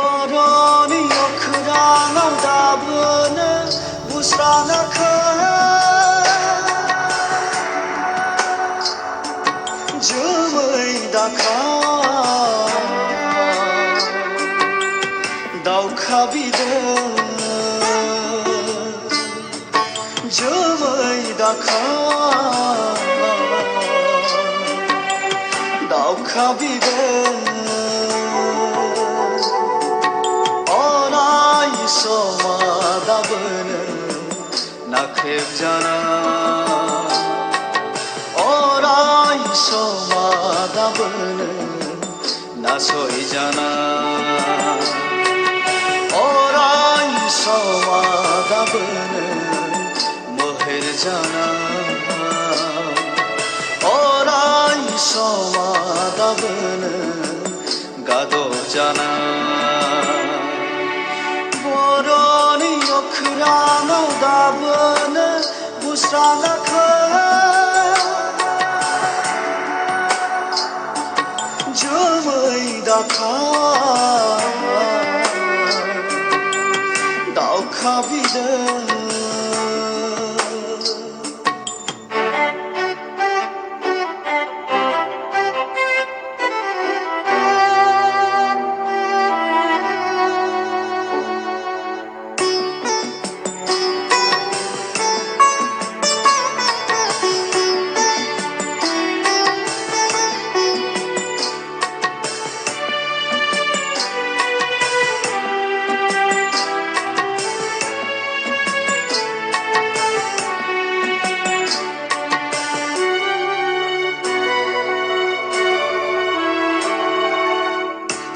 बर'नि अख्राङाव दाबोनो बुस्राङाखै जोमै दाखा दावखा बिदों जोमै दाखा दावखा बिदों अराय समा दाबोनो नाख्रेबजाना अराय समा दाबोनो नासयजाना अराय समा दाबोनो मोहेरजाना अराय समा दाबोनो गादबजाना बर'नि अख्राङाव दाबोनो बुस्राङाखै जोमै दाखा दावखा बिदों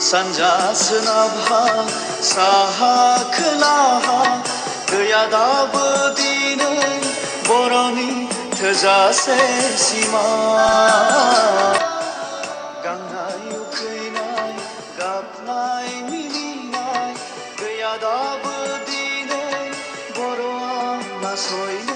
सानजा सोनाबहा साहा खोलाहा गैया दाबो दिनै बर'नि थोजासे सिमा गांनाय उखैनाय गाबनाय मिनिनाय गैया दाबो दिनै बर'आ नासय